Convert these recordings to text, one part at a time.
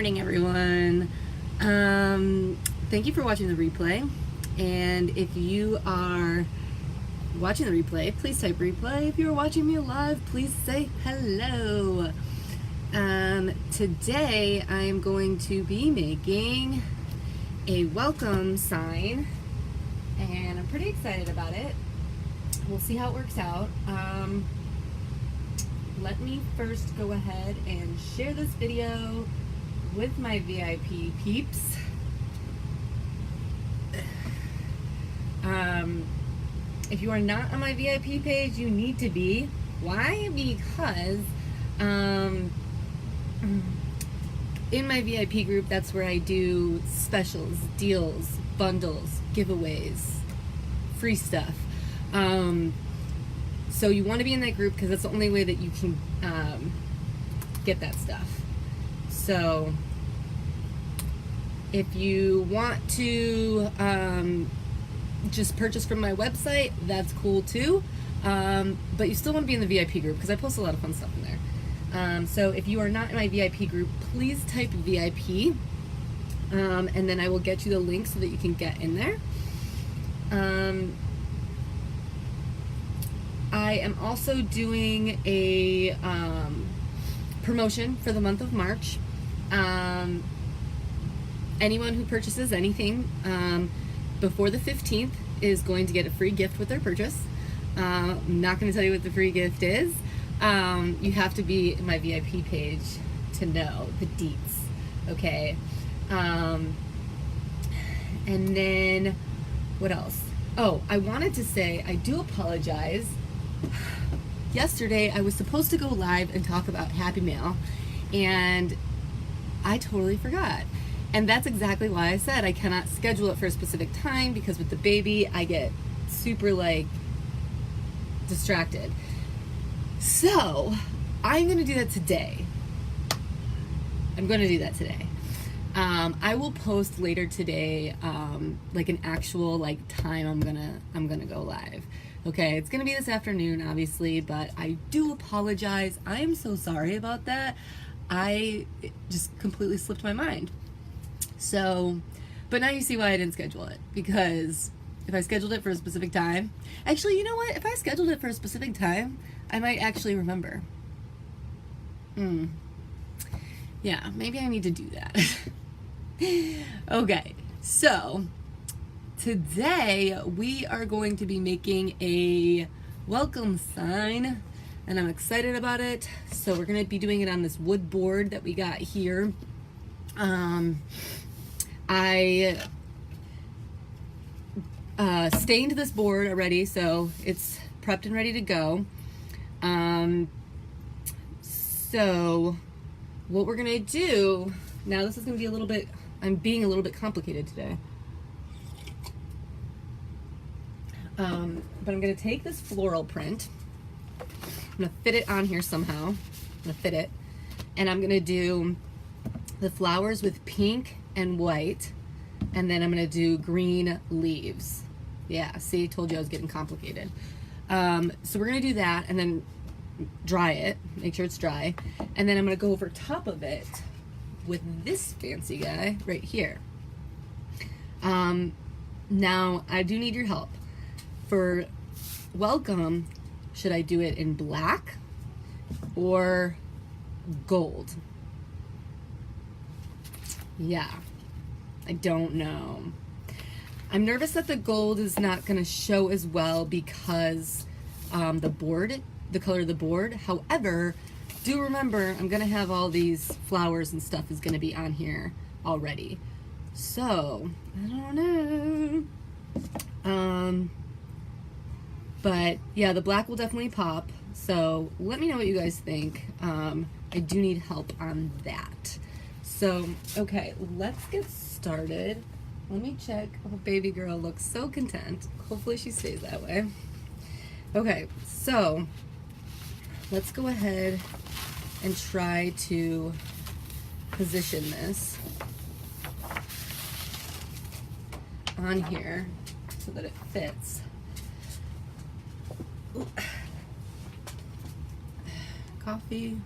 morning, everyone. Thank you for watching the replay. And if you are watching the replay, please type replay. If you're watching me live, please say hello. Today I'm going to be making a welcome sign, and I'm pretty excited about it. We'll see how it works out. Let me first go ahead and share this video with my VIP peeps. If you are not on my VIP page, you need to be. Why? Because in my VIP group, that's where I do specials, deals, bundles, giveaways, free stuff. So you want to be in that group because that's the only way that you can get that stuff. So if you want to just purchase from my website, that's cool too. But you still want to be in the VIP group because I post a lot of fun stuff in there. So if you are not in my VIP group, please type VIP, and then I will get you the link so that you can get in there. I am also doing a promotion for the month of March. Anyone who purchases anything before the 15th is going to get a free gift with their purchase. I'm not going to tell you what the free gift is. You have to be in my VIP page to know the deets, okay? And then, what else? Oh, I wanted to say, I do apologize. Yesterday, I was supposed to go live and talk about Happy Mail, and I totally forgot. And that's exactly why I said I cannot schedule it for a specific time, because with the baby, I get super, distracted. So, I'm going to do that today. I will post later today, an actual, time I'm gonna go live. Okay, it's gonna be this afternoon, obviously, but I do apologize. I am so sorry about that. It just completely slipped my mind. So, but now you see why I didn't schedule it, because if I scheduled it for a specific time, actually, you know what? If I scheduled it for a specific time, I might actually remember. Yeah, maybe I need to do that. Okay, so today we are going to be making a welcome sign, and I'm excited about it. So we're going to be doing it on this wood board that we got here. I stained this board already, so it's prepped and ready to go. So what we're gonna do now, this is gonna be a little bit, I'm being a little bit complicated today. But I'm gonna take this floral print, I'm gonna fit it on here somehow. I'm gonna fit it, and I'm gonna do the flowers with pink and white, and then I'm gonna do green leaves. Yeah, see, told you I was getting complicated. So we're gonna do that, and then dry it, make sure it's dry, and then I'm gonna go over top of it with this fancy guy right here. Now I do need your help. For welcome, should I do it in black or gold? Yeah, I don't know. I'm nervous that the gold is not gonna show as well because the color of the board. However, do remember I'm gonna have all these flowers and stuff is gonna be on here already. So, I don't know. But yeah, the black will definitely pop. So let me know what you guys think. I do need help on that. So, okay, let's get started. Let me check. Oh, baby girl looks so content. Hopefully she stays that way. Okay, so let's go ahead and try to position this on here so that it fits. Ooh. Coffee.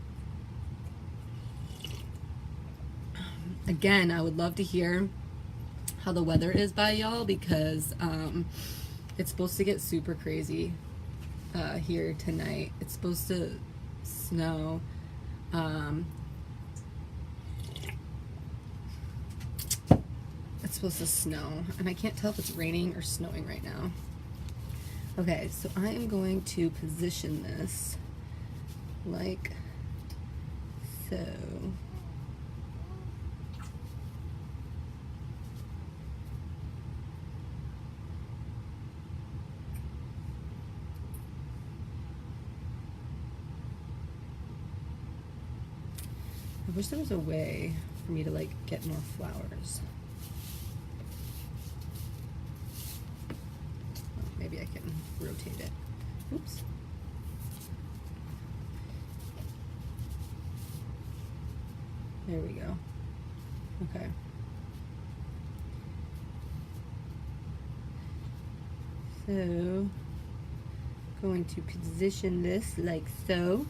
again, I would love to hear how the weather is by y'all, because it's supposed to get super crazy here tonight. It's supposed to snow. It's supposed to snow, and I can't tell if it's raining or snowing right now. Okay, so I am going to position this like so. I wish there was a way for me to like get more flowers. Oh, maybe I can rotate it. Oops. There we go. Okay. So, going to position this like so.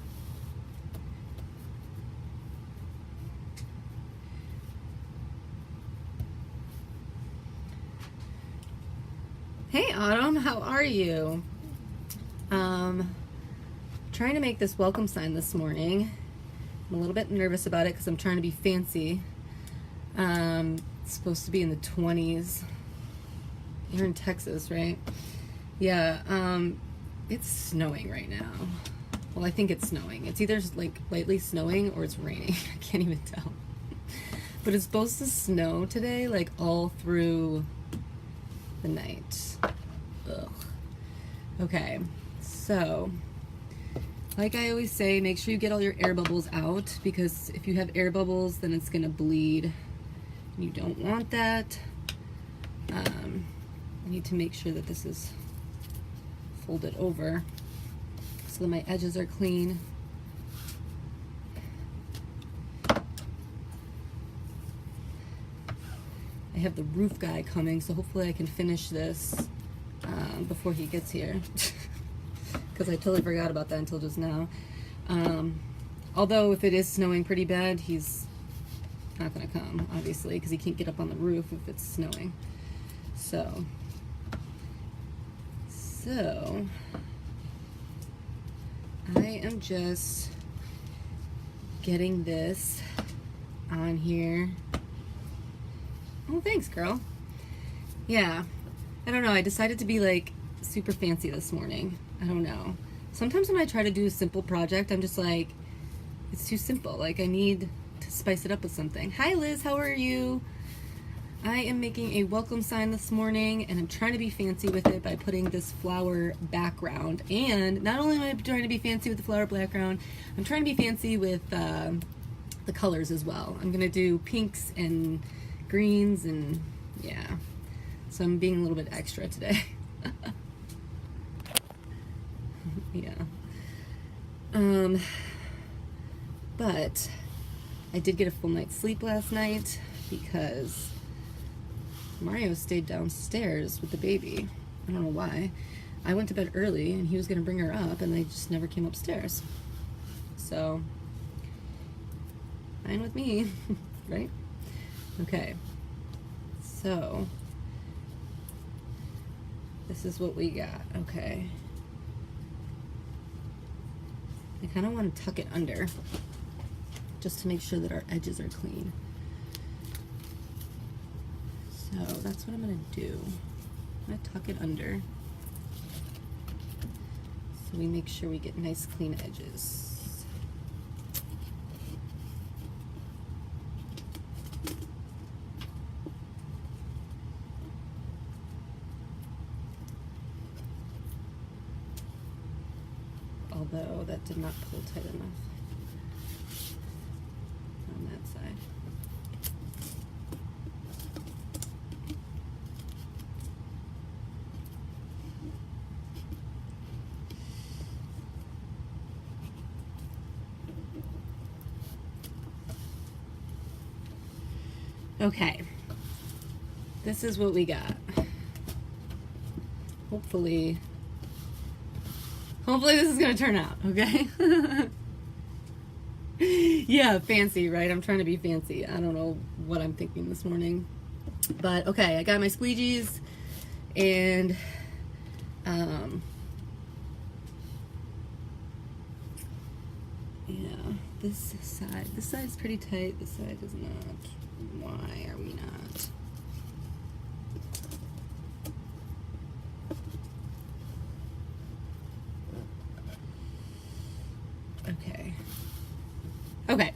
Hey Autumn, how are you? Trying to make this welcome sign this morning. I'm a little bit nervous about it because I'm trying to be fancy. It's supposed to be in the 20s. You're in Texas, right? Yeah, it's snowing right now. Well, I think it's snowing. It's either like lightly snowing or it's raining. I can't even tell. But it's supposed to snow today, like all through the night. Ugh. Okay, so like I always say, make sure you get all your air bubbles out, because if you have air bubbles, then it's gonna bleed. You don't want that. I need to make sure that this is folded over so that my edges are clean. I have the roof guy coming, so hopefully I can finish this before he gets here. Because I totally forgot about that until just now. Although if it is snowing pretty bad, he's not gonna come, obviously, because he can't get up on the roof if it's snowing. So I am just getting this on here. Oh, thanks, girl. Yeah, I don't know. I decided to be like super fancy this morning. I don't know. Sometimes when I try to do a simple project, I'm just like, it's too simple. Like, I need to spice it up with something. Hi, Liz. How are you? I am making a welcome sign this morning, and I'm trying to be fancy with it by putting this flower background. And not only am I trying to be fancy with the flower background, I'm trying to be fancy with the colors as well. I'm going to do pinks and greens, and yeah. So I'm being a little bit extra today. Yeah. But I did get a full night's sleep last night because Mario stayed downstairs with the baby. I don't know why. I went to bed early and he was going to bring her up, and they just never came upstairs. So, fine with me, right? Okay. So, this is what we got. Okay. I kind of want to tuck it under just to make sure that our edges are clean. So that's what I'm going to do. I'm going to tuck it under so we make sure we get nice clean edges. Although that did not pull tight enough on that side. Okay, this is what we got. Hopefully this is gonna turn out, okay? Yeah, fancy, right? I'm trying to be fancy. I don't know what I'm thinking this morning. But okay, I got my squeegees and yeah, this side's pretty tight, this side is not. Why are we not? Okay. Okay.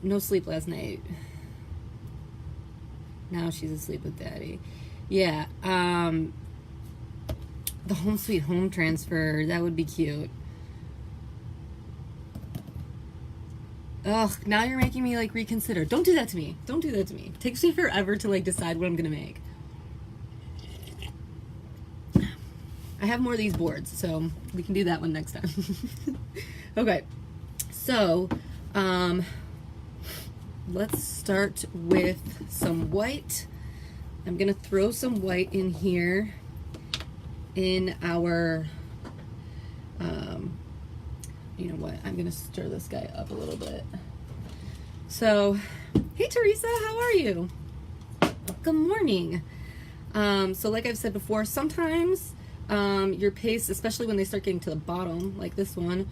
No sleep last night. Now she's asleep with daddy. Yeah, the home sweet home transfer, that would be cute. Ugh, now you're making me like reconsider. Don't do that to me. Don't do that to me. It takes me forever to like decide what I'm gonna make. I have more of these boards, so we can do that one next time. Okay, so let's start with some white. I'm gonna throw some white in here in our, you know what, I'm gonna stir this guy up a little bit. So, hey Teresa, how are you? Good morning. So like I've said before, sometimes your paste, especially when they start getting to the bottom, like this one,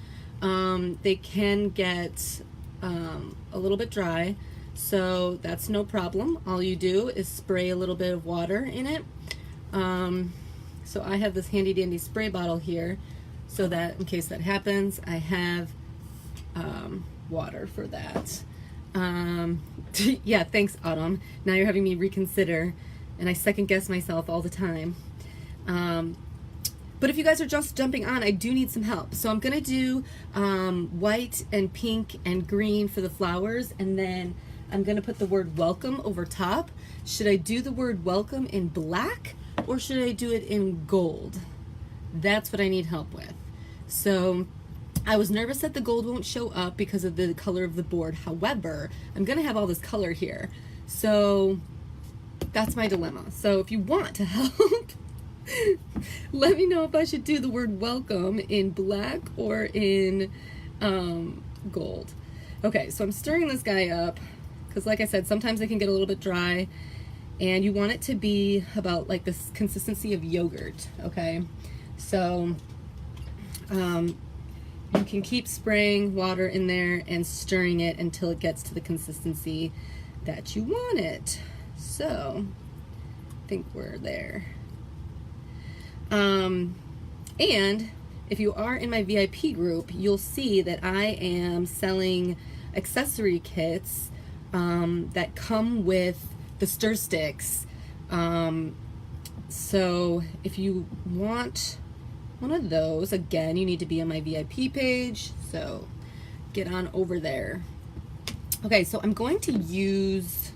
they can get a little bit dry. So that's no problem. All you do is spray a little bit of water in it. So I have this handy dandy spray bottle here so that in case that happens, I have water for that. Yeah, thanks Autumn. Now you're having me reconsider and I second guess myself all the time. But if you guys are just jumping on, I do need some help. So I'm gonna do white and pink and green for the flowers, and then I'm gonna put the word welcome over top. Should I do the word welcome in black or should I do it in gold? That's what I need help with. So I was nervous that the gold won't show up because of the color of the board. However, I'm gonna have all this color here. So that's my dilemma. So if you want to help, let me know if I should do the word welcome in black or in gold. Okay, so I'm stirring this guy up because like I said, sometimes they can get a little bit dry and you want it to be about like this consistency of yogurt, okay? So you can keep spraying water in there and stirring it until it gets to the consistency that you want it. So I think we're there. And if you are in my VIP group, you'll see that I am selling accessory kits that come with the stir sticks. So if you want one of those, again, you need to be on my VIP page, so get on over there. Okay, so I'm going to use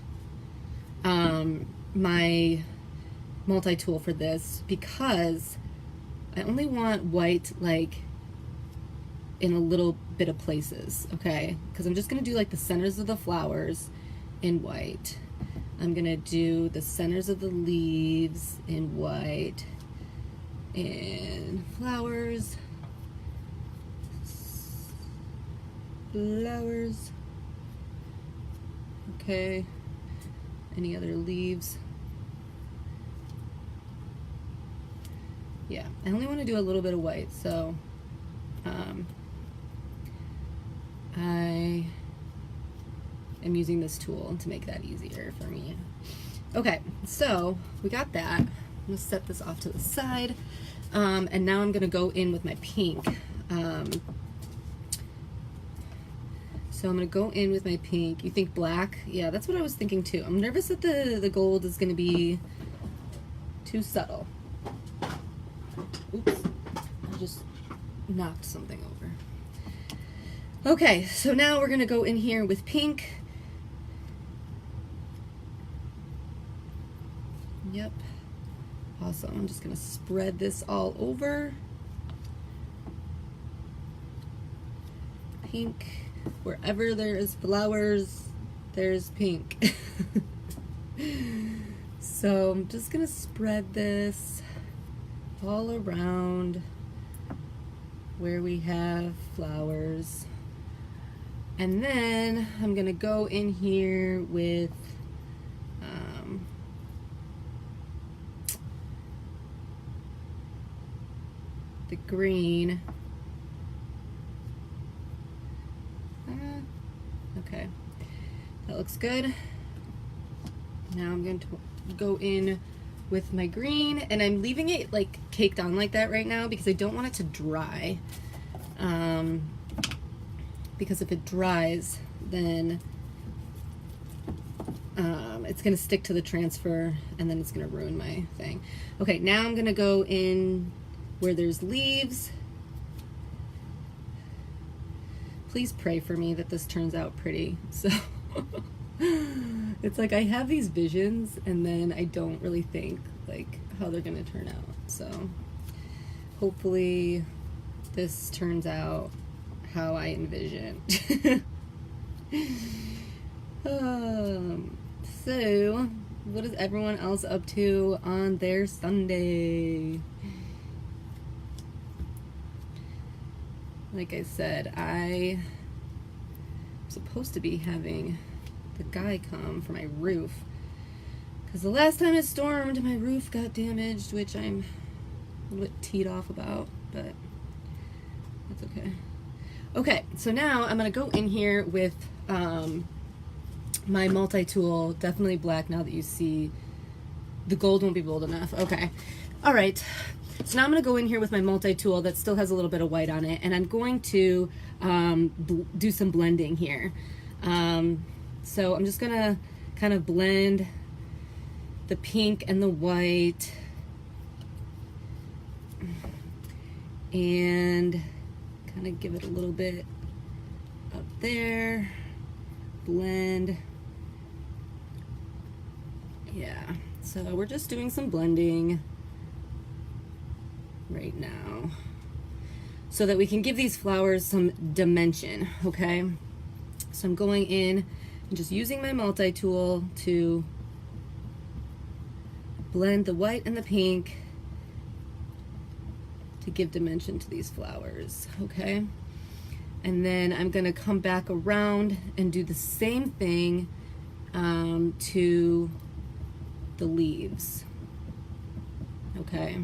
my multi-tool for this because I only want white like in a little bit of places, okay? Because I'm just gonna do like the centers of the flowers in white. I'm gonna do the centers of the leaves in white and flowers, okay, any other leaves? Yeah, I only want to do a little bit of white, so I am using this tool to make that easier for me. Okay, so we got that. I'm gonna set this off to the side, and now I'm gonna go in with my pink. So I'm gonna go in with my pink. You think black? Yeah, that's what I was thinking too. I'm nervous that the gold is gonna be too subtle. Oops, I just knocked something over. Okay, so now we're gonna go in here with pink. Yep, awesome. I'm just gonna spread this all over. Pink, wherever there is flowers, there's pink. So I'm just gonna spread this all around where we have flowers. And then I'm gonna go in here with the green. Okay, that looks good. Now I'm going to go in with my green, and I'm leaving it like caked on like that right now because I don't want it to dry. Because if it dries, then it's gonna stick to the transfer and then it's gonna ruin my thing. Okay, now I'm gonna go in where there's leaves. Please pray for me that this turns out pretty. So it's like I have these visions and then I don't really think like how they're gonna turn out. So hopefully this turns out how I envisioned. So what is everyone else up to on their Sunday? Like I said, I'm supposed to be having the guy come for my roof because the last time it stormed, my roof got damaged, which I'm a little bit teed off about, but that's okay. Okay, so now I'm gonna go in here with my multi-tool, definitely black now that you see the gold won't be bold enough. Okay, all right. So now I'm going to go in here with my multi-tool that still has a little bit of white on it, and I'm going to do some blending here. So I'm just going to kind of blend the pink and the white and kind of give it a little bit up there. Blend. Yeah, so we're just doing some blending right now so that we can give these flowers some dimension, okay? So I'm going in and just using my multi-tool to blend the white and the pink to give dimension to these flowers, okay? And then I'm gonna come back around and do the same thing to the leaves, okay?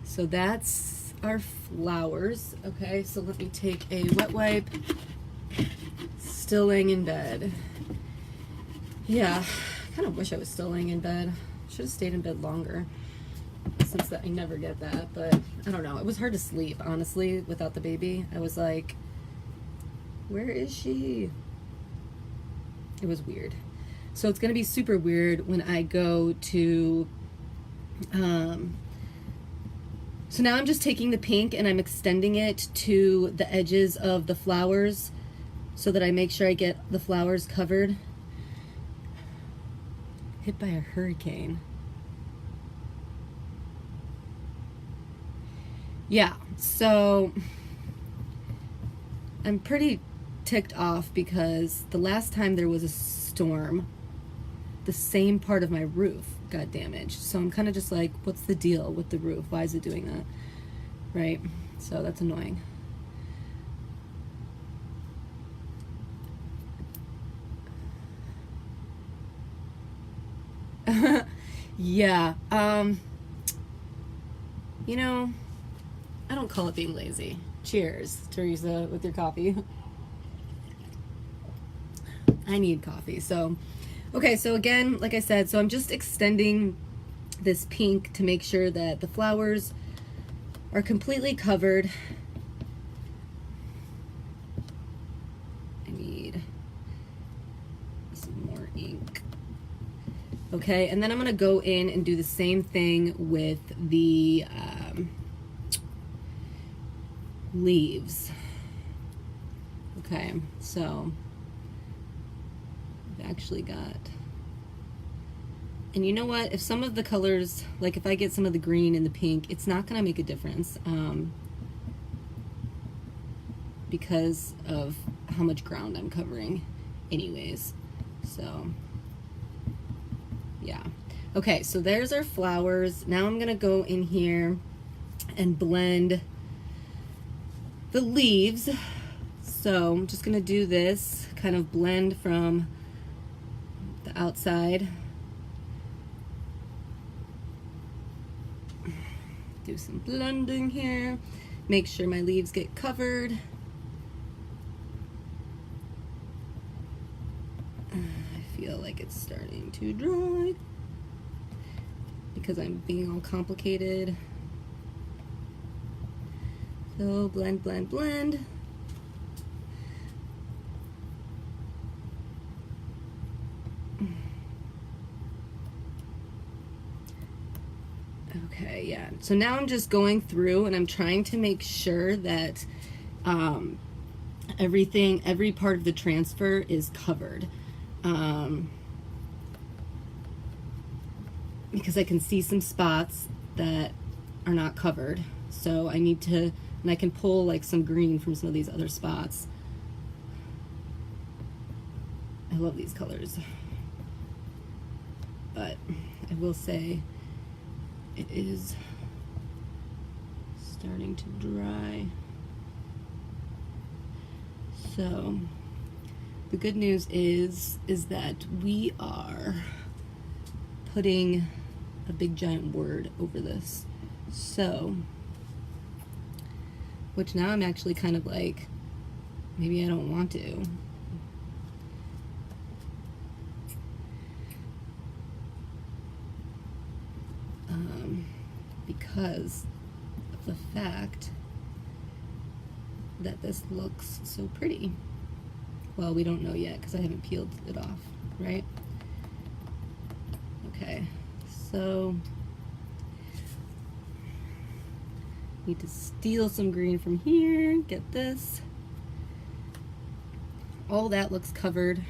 So that's our flowers, okay? So let me take a wet wipe. Still laying in bed. Yeah, I kind of wish I was still laying in bed. Should have stayed in bed longer, since that I never get that, but I don't know. It was hard to sleep, honestly, without the baby. I was like, where is she? It was weird. So it's gonna be super weird when I go to, so now I'm just taking the pink and I'm extending it to the edges of the flowers so that I make sure I get the flowers covered. Hit by a hurricane. Yeah, so I'm pretty ticked off because the last time there was a storm, the same part of my roof got damaged. So I'm kind of just like, what's the deal with the roof? Why is it doing that? Right? So that's annoying. Yeah. You know, I don't call it being lazy. Cheers, Teresa, with your coffee. I need coffee. So, okay, so again, like I said, so I'm just extending this pink to make sure that the flowers are completely covered. I need some more ink. Okay, and then I'm gonna go in and do the same thing with the leaves. Okay, so I've actually got, and you know what, if some of the colors, like if I get some of the green and the pink, it's not gonna make a difference because of how much ground I'm covering anyways. So yeah, okay, so there's our flowers. Now I'm gonna go in here and blend the leaves. So I'm just gonna do this kind of blend from the outside. Do some blending here. Make sure my leaves get covered. I feel like it's starting to dry because I'm being all complicated. So blend, blend, blend. Okay, yeah. So now I'm just going through and I'm trying to make sure that every part of the transfer is covered. Because I can see some spots that are not covered. So I need to, and I can pull like some green from some of these other spots. I love these colors. But I will say it is starting to dry. So the good news is that we are putting a big giant word over this. So, which now I'm actually kind of like, maybe I don't want to. Because of the fact that this looks so pretty. Well, we don't know yet because I haven't peeled it off, right? Okay, so need to steal some green from here, get this. All that looks covered.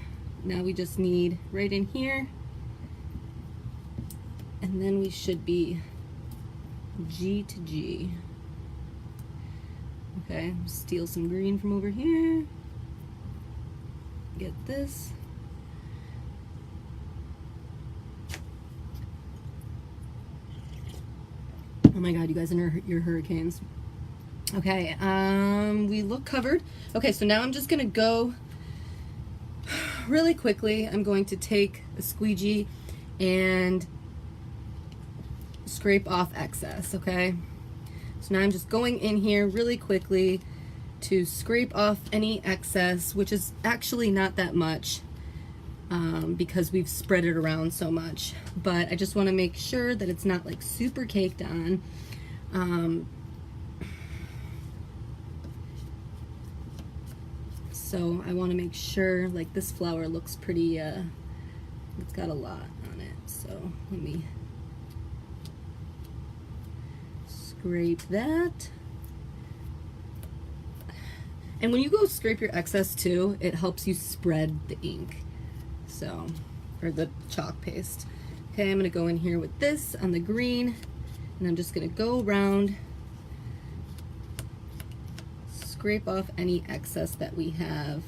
Now we just need right in here, and then we should be G to G. Okay, steal some green from over here. Get this. Oh my god, you guys and your hurricanes. Okay, we look covered. Okay, so now I'm just gonna go really quickly. I'm going to take a squeegee and scrape off excess, okay? So now I'm just going in here really quickly to scrape off any excess, which is actually not that much because we've spread it around so much. But I just want to make sure that it's not like super caked on. So I want to make sure, like, this flower looks pretty, it's got a lot on it. So let me scrape that. And when you go scrape your excess too, it helps you spread the ink, so, or the chalk paste. Okay, I'm gonna go in here with this on the green, and I'm just gonna go around, scrape off any excess that we have.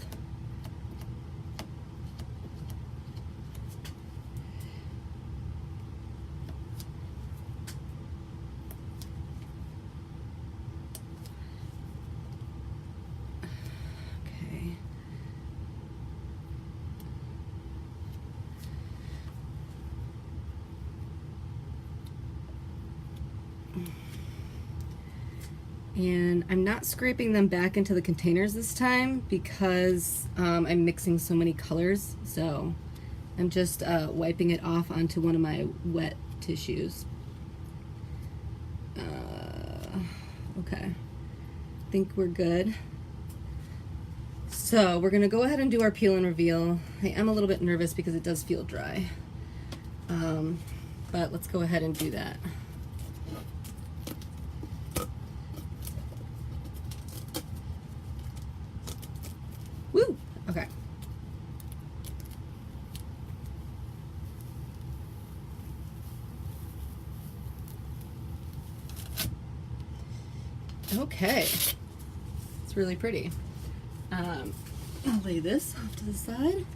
And I'm not scraping them back into the containers this time because I'm mixing so many colors. So I'm just wiping it off onto one of my wet tissues. Okay, I think we're good. So we're gonna go ahead and do our peel and reveal. I am a little bit nervous because it does feel dry. But let's go ahead and do that. Woo! Okay. Okay. It's really pretty. I'll lay this off to the side.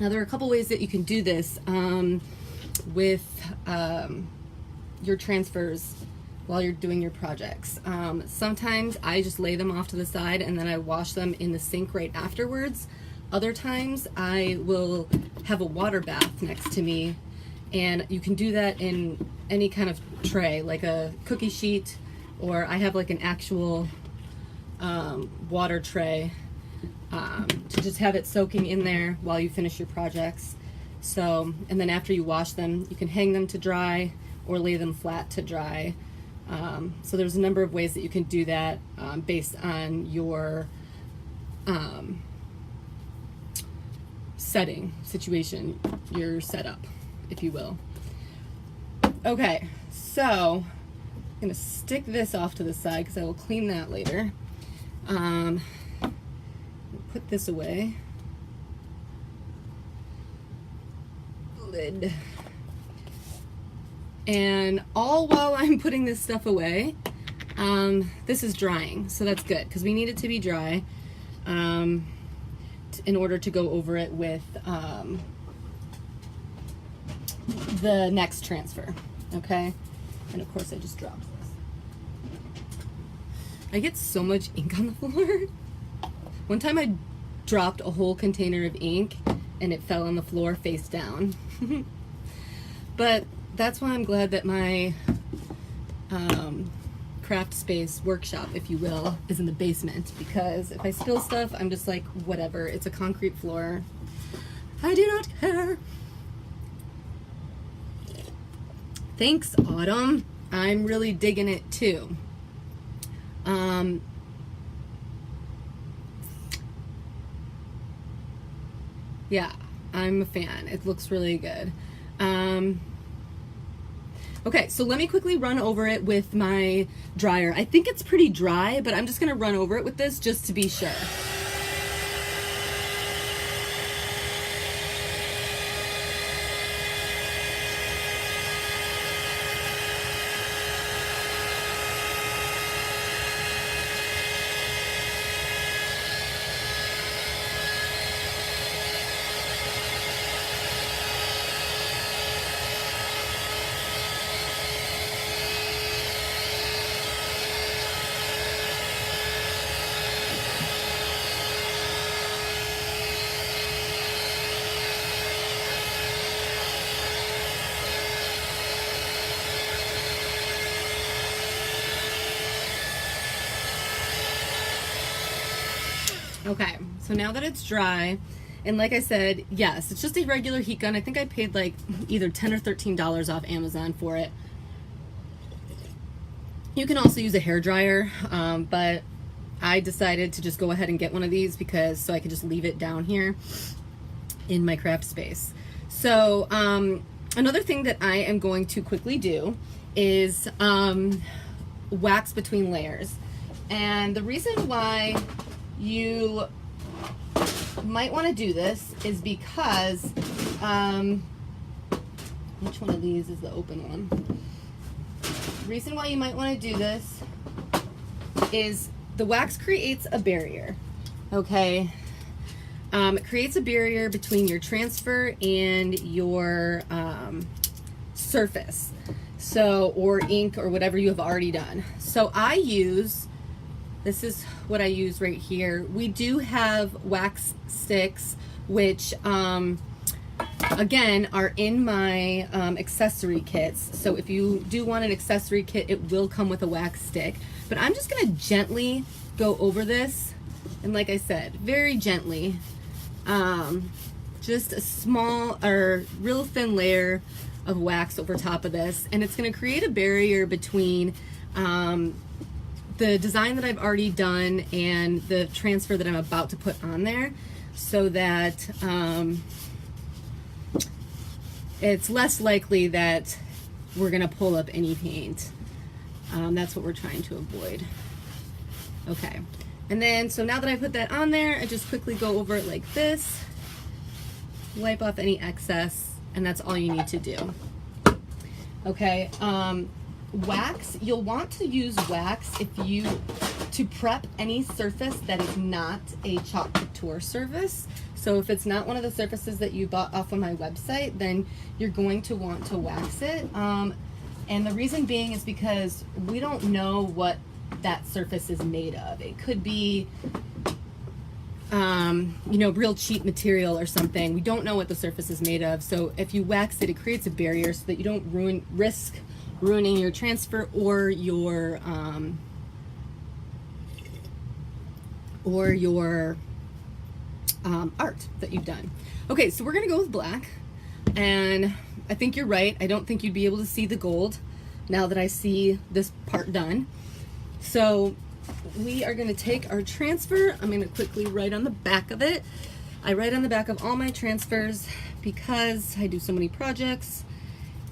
Now there are a couple ways that you can do this with your transfers. while you're doing your projects. Sometimes I just lay them off to the side and then I wash them in the sink right afterwards. Other times I will have a water bath next to me, and you can do that in any kind of tray, like a cookie sheet, or I have like an actual water tray to just have it soaking in there while you finish your projects. So, and then after you wash them, you can hang them to dry or lay them flat to dry. So there's a number of ways that you can do that based on your setting, situation, your setup, if you will. Okay, so I'm gonna stick this off to the side because I will clean that later. Put this away. Lid. And all while I'm putting this stuff away, this is drying, so that's good because we need it to be dry in order to go over it with the next transfer. Okay, and of course I just dropped this. I get so much ink on the floor. One time I dropped a whole container of ink and it fell on the floor face down. But that's why I'm glad that my craft space workshop, if you will, is in the basement, because if I spill stuff, I'm just like, whatever, it's a concrete floor. I do not care. Thanks, Autumn. I'm really digging it too. Yeah, I'm a fan. It looks really good. Okay, so let me quickly run over it with my dryer. I think it's pretty dry, but I'm just gonna run over it with this just to be sure. Okay, so now that it's dry, and like I said, yes, it's just a regular heat gun. I think I paid like either $10 or $13 off Amazon for it. You can also use a hair dryer, but I decided to just go ahead and get one of these because so I could just leave it down here in my craft space. So another thing that I am going to quickly do is wax between layers. And the reason why you might want to do this is because which one of these is the open one? The reason why you might want to do this is the wax creates a barrier. Okay, it creates a barrier between your transfer and your surface, so, or ink or whatever you have already done. So I use, this is what I use right here. We do have wax sticks, which again are in my accessory kits. So if you do want an accessory kit, it will come with a wax stick. But I'm just gonna gently go over this, and like I said, very gently, just a small or real thin layer of wax over top of this, and it's gonna create a barrier between the design that I've already done and the transfer that I'm about to put on there, so that it's less likely that we're gonna pull up any paint. That's what we're trying to avoid. Okay, and then so now that I put that on there, I just quickly go over it like this, wipe off any excess, and that's all you need to do. Okay, wax, you'll want to use wax to prep any surface that is not a Chalk Couture surface. So if it's not one of the surfaces that you bought off of my website, then you're going to want to wax it. And the reason being is because we don't know what that surface is made of. It could be, you know, real cheap material or something. We don't know what the surface is made of. So if you wax it, it creates a barrier so that you don't risk ruining your transfer or your art that you've done. Okay, so we're gonna go with black, and I think you're right. I don't think you'd be able to see the gold now that I see this part done. So we are gonna take our transfer. I'm gonna quickly write on the back of it. I write on the back of all my transfers because I do so many projects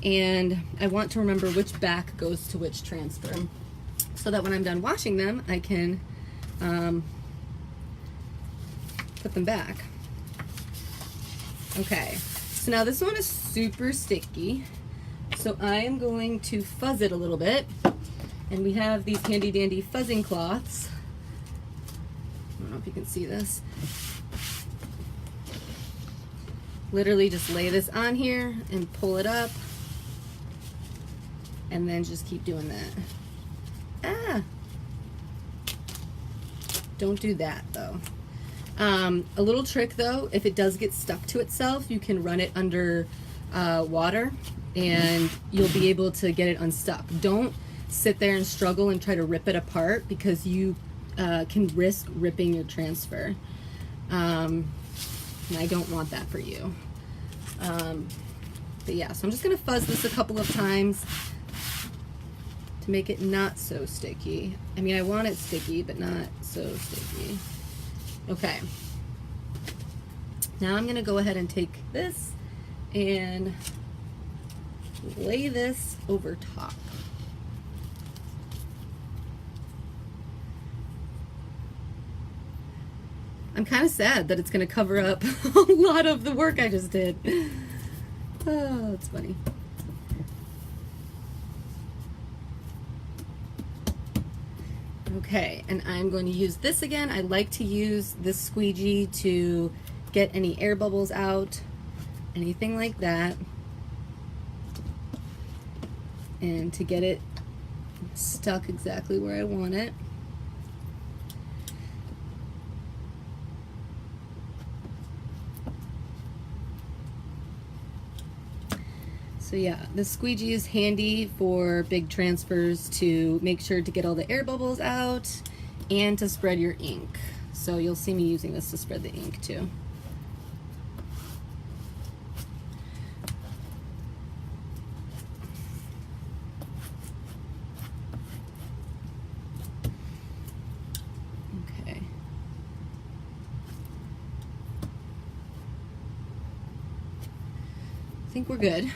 and I want to remember which back goes to which transfer so that when I'm done washing them, I can put them back. Okay, so now this one is super sticky, so I am going to fuzz it a little bit, and we have these handy dandy fuzzing cloths. I don't know if you can see this. Literally just lay this on here and pull it up, and then just keep doing that. Ah! Don't do that though. A little trick though, if it does get stuck to itself, you can run it under water and you'll be able to get it unstuck. Don't sit there and struggle and try to rip it apart because you can risk ripping your transfer. And I don't want that for you. But yeah, so I'm just gonna fuzz this a couple of times to make it not so sticky. I mean, I want it sticky, but not so sticky. Okay, now I'm gonna go ahead and take this and lay this over top. I'm kind of sad that it's gonna cover up a lot of the work I just did. Oh, it's funny. Okay, and I'm going to use this again. I like to use this squeegee to get any air bubbles out, anything like that, and to get it stuck exactly where I want it. So yeah, the squeegee is handy for big transfers to make sure to get all the air bubbles out and to spread your ink. So you'll see me using this to spread the ink too. Okay. I think we're good.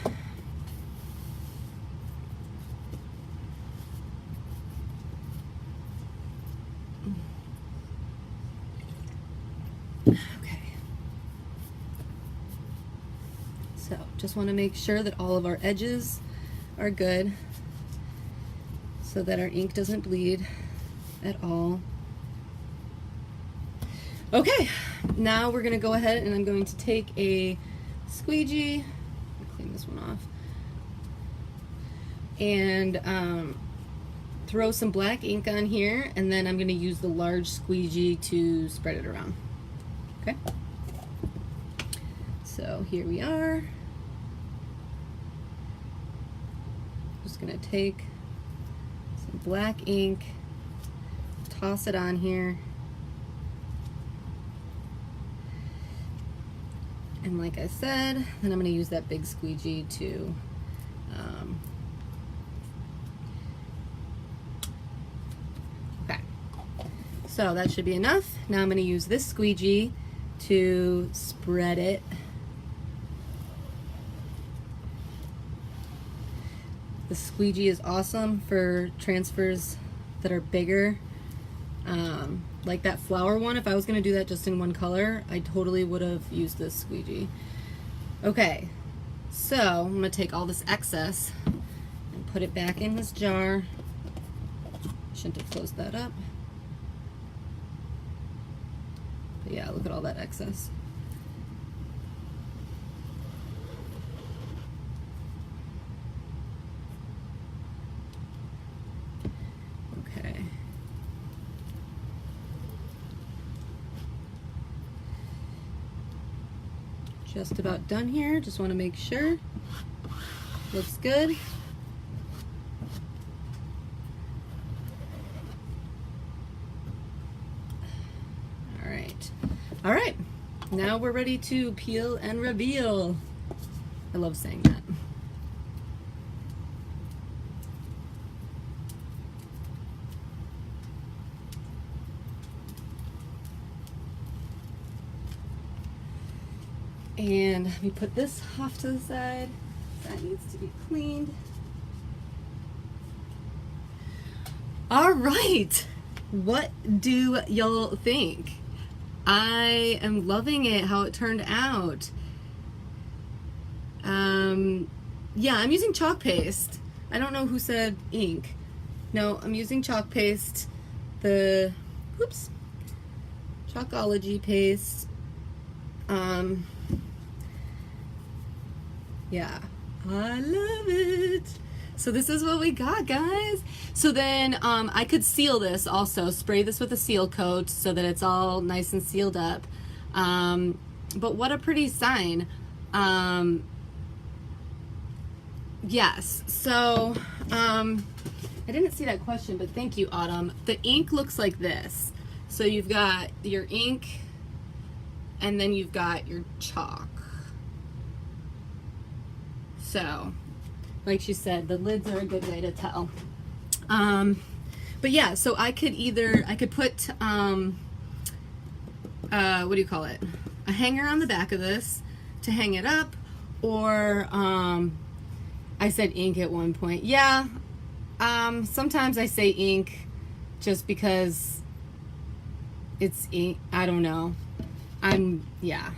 So just want to make sure that all of our edges are good so that our ink doesn't bleed at all. Okay, now we're going to go ahead and I'm going to take a squeegee, clean this one off, and throw some black ink on here, and then I'm going to use the large squeegee to spread it around. Okay? So here we are. Just gonna take some black ink, toss it on here, and like I said, then I'm gonna use that big squeegee to okay. So that should be enough. Now I'm gonna use this squeegee to spread it. The squeegee is awesome for transfers that are bigger, like that flower one. If I was going to do that just in one color, I totally would have used this squeegee. Okay, so I'm going to take all this excess and put it back in this jar. Shouldn't have closed that up. But yeah, look at all that excess. Just about done here. Just want to make sure. Looks good. All right, now we're ready to peel and reveal. I love saying that. And let me put this off to the side. That needs to be cleaned. All right, what do y'all think? I am loving it, how it turned out. Yeah, I'm using chalk paste. I don't know who said ink. No, I'm using chalk paste. The, oops, Chalkology paste. Yeah, I love it. So this is what we got, guys. So then I could seal this also, spray this with a seal coat so that it's all nice and sealed up. But what a pretty sign. Yes, so I didn't see that question, but thank you, Autumn. The ink looks like this. So you've got your ink and then you've got your chalk. So, like she said, the lids are a good way to tell. But yeah, so I could put, what do you call it? A hanger on the back of this to hang it up, or, I said ink at one point. Yeah, sometimes I say ink just because it's ink, I don't know. Yeah.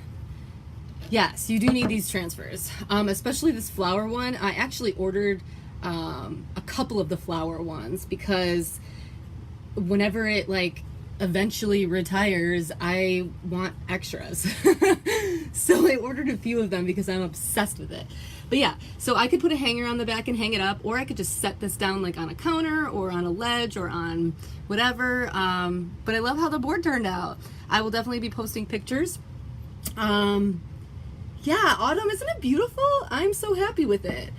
Yes, you do need these transfers, especially this flower one. I actually ordered a couple of the flower ones because whenever it like eventually retires, I want extras. So I ordered a few of them because I'm obsessed with it. But yeah, so I could put a hanger on the back and hang it up, or I could just set this down like on a counter or on a ledge or on whatever. But I love how the board turned out. I will definitely be posting pictures. Yeah, Autumn, isn't it beautiful? I'm so happy with it.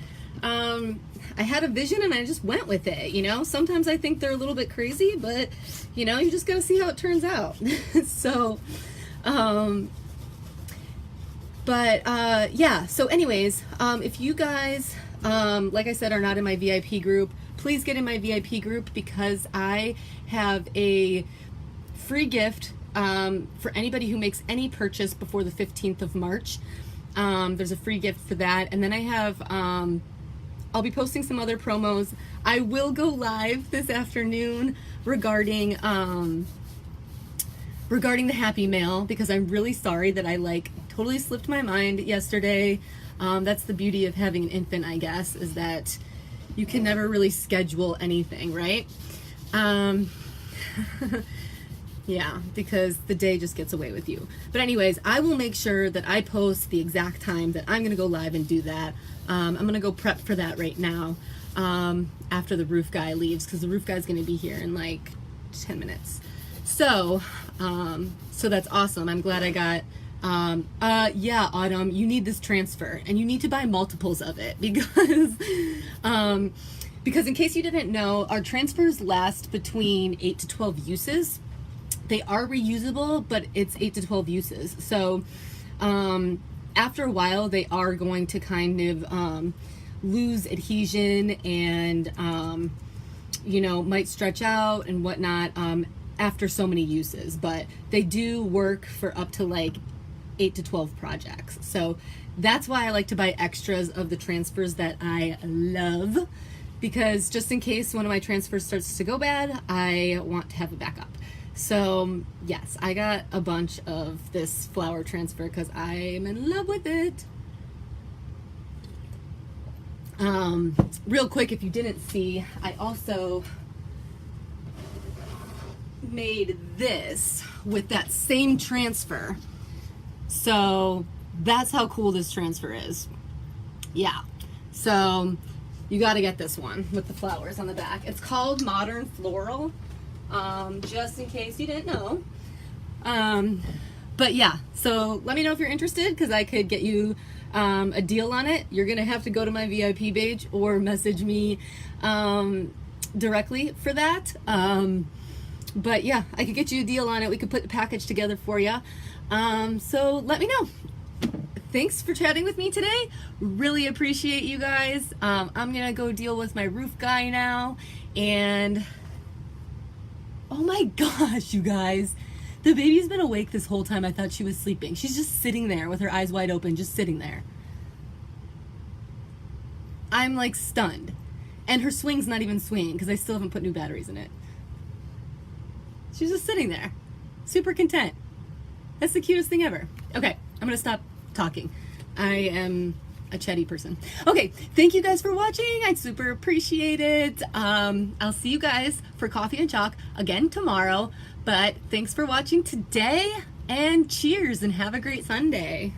I had a vision and I just went with it, you know? Sometimes I think they're a little bit crazy, but, you know, you just gotta see how it turns out. So, yeah, so anyways, if you guys, like I said, are not in my VIP group, please get in my VIP group because I have a free gift for anybody who makes any purchase before the 15th of March. There's a free gift for that. And then I have, I'll be posting some other promos. I will go live this afternoon regarding the Happy Mail because I'm really sorry that I like totally slipped my mind yesterday. That's the beauty of having an infant, I guess, is that you can never really schedule anything, right? Yeah, because the day just gets away with you. But anyways, I will make sure that I post the exact time that I'm going to go live and do that. I'm going to go prep for that right now after the roof guy leaves, because the roof guy's going to be here in like 10 minutes. So, so that's awesome. I'm glad I got, yeah, Autumn, you need this transfer and you need to buy multiples of it because in case you didn't know, our transfers last between 8 to 12 uses. They are reusable, but it's 8 to 12 uses. So after a while, they are going to kind of lose adhesion and, you know, might stretch out and whatnot after so many uses. But they do work for up to like 8 to 12 projects. So that's why I like to buy extras of the transfers that I love, because just in case one of my transfers starts to go bad, I want to have a backup. So yes, I got a bunch of this flower transfer because I'm in love with it. Real quick, if you didn't see, I also made this with that same transfer. So that's how cool this transfer is. Yeah. So you got to get this one with the flowers on the back. It's called Modern Floral. Just in case you didn't know. But yeah, so let me know if you're interested, because I could get you a deal on it. You're gonna have to go to my VIP page or message me directly for that. But yeah, I could get you a deal on it. We could put the package together for you. So let me know. Thanks for chatting with me today. Really appreciate you guys. I'm gonna go deal with my roof guy now. And oh my gosh, you guys, the baby's been awake this whole time. I thought she was sleeping. She's just sitting there with her eyes wide open, just sitting there. I'm like stunned. And her swing's not even swinging because I still haven't put new batteries in it. She's just sitting there, super content. That's the cutest thing ever. Okay, I'm gonna stop talking. I am a chatty person. Okay, thank you guys for watching. I super appreciate it. I'll see you guys for Coffee and Chalk again tomorrow. But thanks for watching today, and cheers, and have a great Sunday.